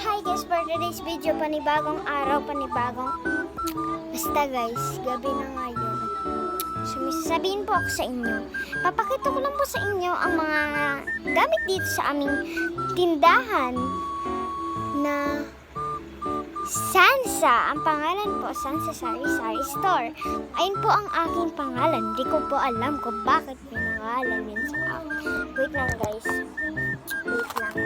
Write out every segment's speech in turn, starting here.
Hi guys, for today's video, panibagong araw, basta guys, gabi na ngayon. So may sasabihin po ako sa inyo. Papakita ko lang po sa inyo ang mga gamit dito sa aming tindahan na Sansa. Ang pangalan po, Sansa Sari Sari Store. Ayun po ang aking pangalan. Hindi ko po alam kung bakit may pangalan yun sa akin. Wait lang guys. Wait lang.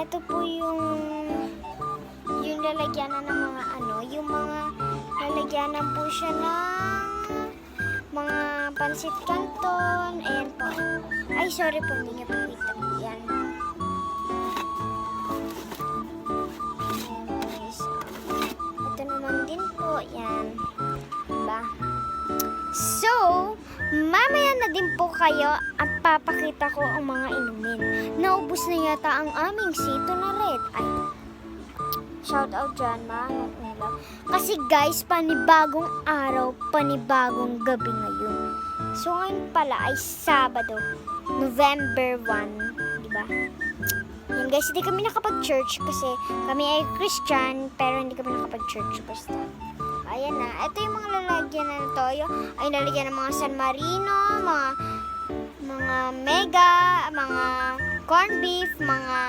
Ito po yung lalagyanan ng mga yung mga lalagyanan po siya ng mga pansit canton. Ayan po. Ay, sorry po, hindi niya po kita. Ayan. Ayan guys. Ito naman din po. Ayan. Diba? So, mamaya na din po kayo ang papakita ko ang mga inumin. Naubos na yata ang aming sito na red. Ay, shout out dyan, mga ulam. Kasi guys, panibagong araw, panibagong gabi ngayon. So ngayon pala ay Sabado, November 1, di ba? Yan guys, hindi kami nakapag-church kasi kami ay Christian, pero hindi kami nakapag-church basta. Ayan na, ito yung mga lalagyan na toyo. Ay lalagyan ng mga San Marino, mga mega, mga corned beef, mga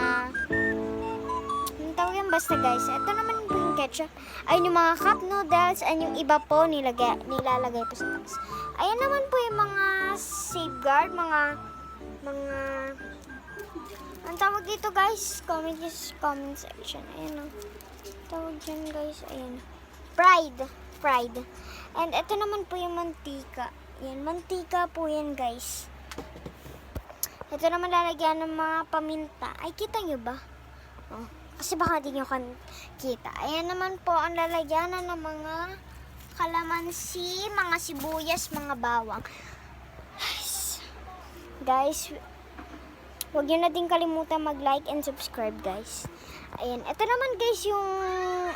tawag yan basta guys. Ito naman po yung ketchup. Ayun yung mga cup noodles, and yung iba po nilalagay po sa taas. Ayan naman po yung mga safeguard, mga ang tawag dito guys, comment section. Ayan o. Tawag dyan guys, ayan. Pride. And ito naman po yung mantika. Yan, mantika po yan guys. Ito naman lalagyan ng mga paminta. Ay, kita nyo ba? Oh, kasi baka di nyo kita. Ayan naman po ang lalagyan ng mga kalamansi, mga sibuyas, mga bawang. Guys, huwag nyo na din kalimutan mag-like and subscribe guys. Ayan, ito naman guys yung,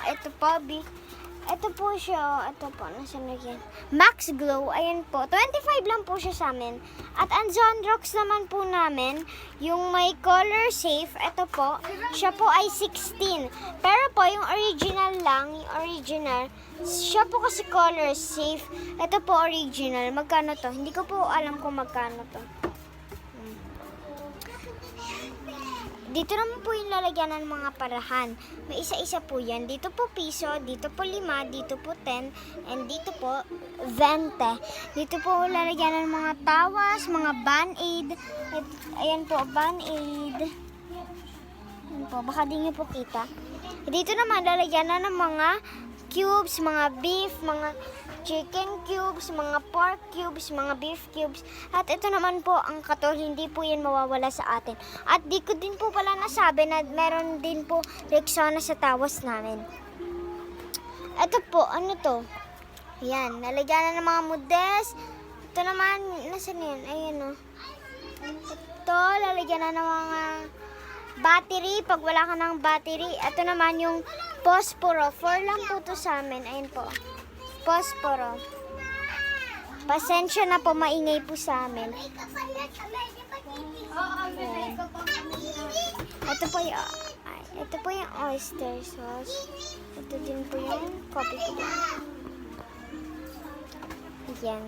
ito po siya, ito po, nasan na yan? Max Glow, ayan po, 25 lang po siya sa amin. At ang Zonrox naman po namin, yung may color safe, ito po, siya po ay 16. Pero po, yung original lang, siya po kasi color safe, ito po original. Magkano to? Hindi ko po alam kung magkano to. Dito naman po yung lalagyan ng mga parahan. May isa-isa po yan. Dito po piso, dito po 5, dito po 10, and dito po 20. Dito po lalagyan ng mga tawas, mga band-aid. Ayan po, band-aid. Ayan po, baka di nyo po kita. Dito naman lalagyan na ng mga cubes, mga beef, mga chicken cubes, mga pork cubes, mga beef cubes. At ito naman po ang katol, hindi po yan mawawala sa atin. At di ko din po pala nasabi na meron din po Rexona sa tawas namin. Ito po, ano to? Yan, nalagyan na ng mga mudes. Ito naman, nasan yan? Ayan o. Ito, lalagyan na ng mga battery, pag wala ka ng battery. Ito naman yung posporo. 4 lang po to sa amin. Ayan po. Posporo. Pasensya na po, maingay po sa amin. Ito po yung oyster sauce. Ito din po yung coffee ko. Ayan.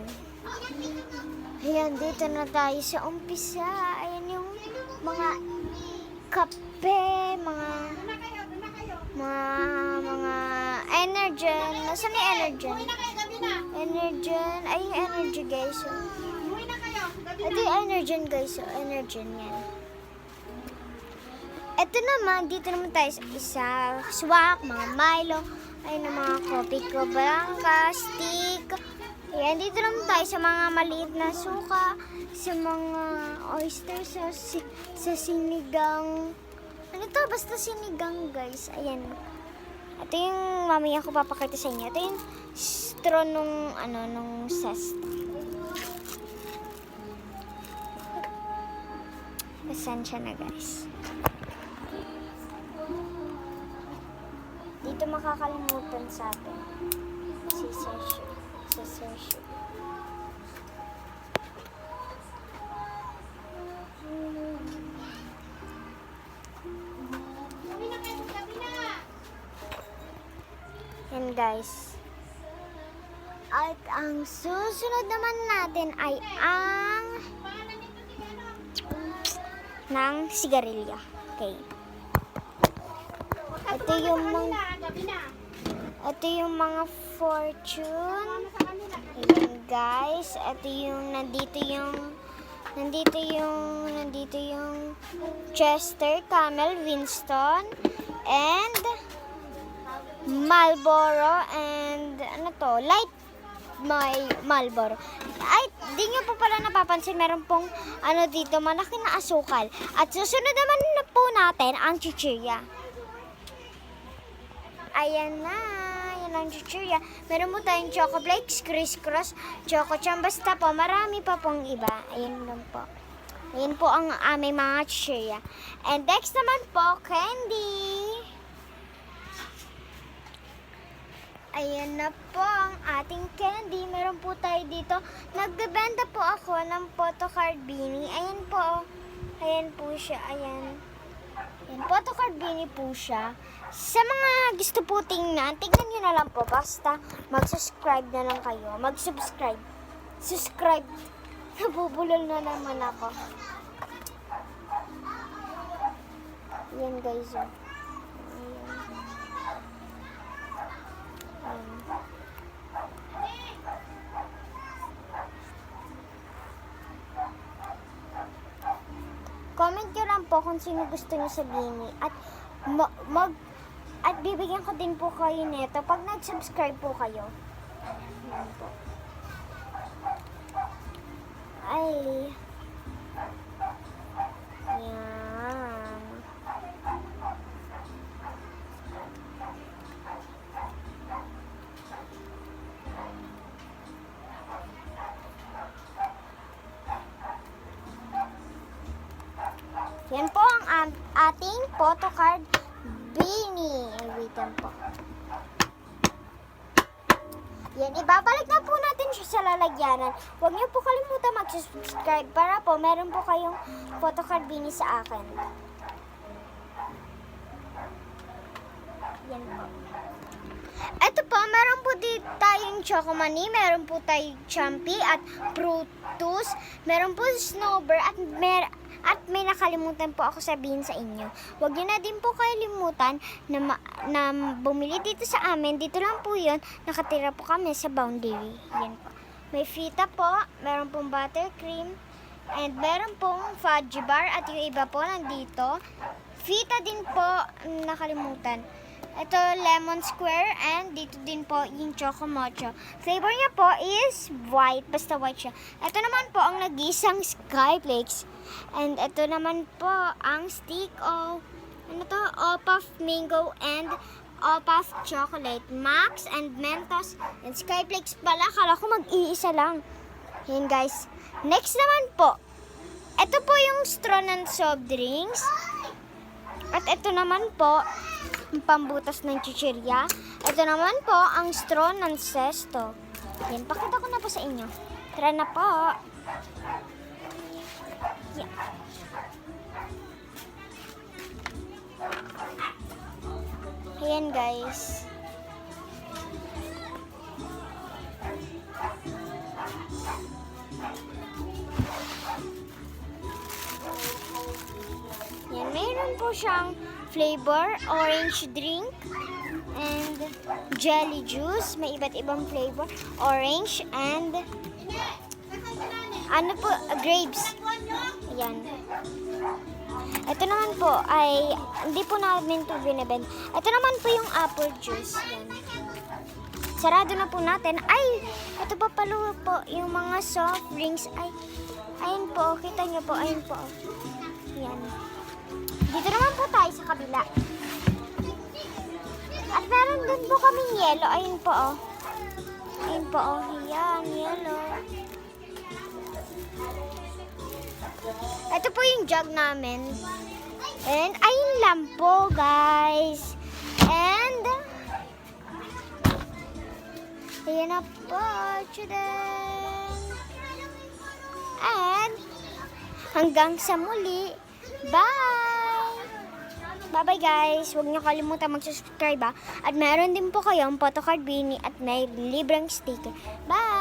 Ayan, dito na tayo sa umpisa. Ayan yung mga kape, mga Energen. Nasaan yung Energen? Energen. Ay, yung Energy guys. Ito yung Energen guys. Energen yan. Ito naman, dito naman tayo sa isa. Swak, mga Milo. Ayun ang mga coffee ko. Blanca, stick. Ayan, dito naman tayo sa mga maliit na suka. Sa mga oyster sa sinigang. Ano to? Basta sinigang, guys. Ayan. Ito yung mamaya ko papakita sa inyo. Ito yung straw nung zesta. Pasensya na, guys. Dito makakalimutan sa atin. Si Sergio. Yan, guys. At ang susunod naman natin ay ang ng sigarilyo. Okay. Ito yung mga fortune. Ayan, guys. Ito yung nandito yung Chester, Camel, Winston, and Marlboro, and ano to? Light Marlboro. Ay, di nyo po pala napapansin, meron pong dito, malaki na asukal. At susunod naman na po natin ang chichirya. Ayan na. Yan ang chichirya. Meron po tayong Choco Flakes, Criss Cross, Choco Cham. Basta po, marami pa pong iba. Ayan lang po. Ayan po ang aming mga chichirya. And next naman po, candy. Ayan na po ang ating candy. Meron po tayo dito. Nagbebenta po ako ng photocard beanie. Ayan po. Ayan po siya. Ayan. Ayan. Photocard beanie po siya. Sa mga gusto po tingnan nyo na lang po. Basta mag-subscribe na lang kayo. Mag-subscribe. Subscribe. Nabubulol na naman ako. Ayan, guys. Ayan. Comment nyo lang po kung sino gusto nyo sa beanie. At bibigyan ko din po kayo nito pag nag-subscribe po kayo. Ayan po. Ay. Ayan. Yan po ang ating photocard beanie. Wait lang po. Yan, ibabalik na po natin siya sa lalagyanan. Huwag niyo po kalimutan mag-subscribe para po meron po kayong photocard beanie sa akin. Yan po. Ito po, meron po dito tayong Chocomani, meron po tayong Champy at Fruitus, meron po Snowbird at may nakalimutan po ako sabihin sa inyo. Huwag niyo na din po kalimutan na bumili dito sa amin. Dito lang po yun. Nakatira po kami sa Boundary. Yan po. May fita po. Meron pong buttercream. And meron pong fudge bar. At yung iba po nandito. Fita din po. Nakalimutan. Ito, lemon square, and dito din po yung choco mocho. Flavor niya po is white, basta white siya. Ito naman po ang nag-isang Skyflakes. And ito naman po ang stick of, Opaff mango and Opaff chocolate. Max and Mentos and Skyflakes pala. Kala ko mag-iisa lang. Yan, guys. Next naman po, ito po yung straw ng soft drinks. At ito naman po, pambutas ng chichirya. Ito naman po ang straw ng zesto. Yan, pakita ko na po sa inyo. Tara na po. Yan. Ayan, guys. Yan, mayroon po siyang flavor, orange drink, and jelly juice. May iba't ibang flavor. Orange and grapes. Ayan. Ito naman po ay, hindi po namin ito binibenta. Ito naman po yung apple juice. Ayan. Sarado na po natin. Ay, ito pa pala po yung mga soft drinks. Ayun po, kita niyo po, ayun po. Yan. Dito naman po tayo sa kabila. At meron din po kaming yelo. Ayun po, oh. Ayun po, oh. Yan, yelo. Ito po yung jug namin. And ayun lang po, guys. And ayan na po. Tchadan! And hanggang sa muli. Bye! Bye-bye, guys. Huwag niyo kalimutan mag-subscribe, ha. At meron din po kayong photocard Beanie at may libreng sticker. Bye!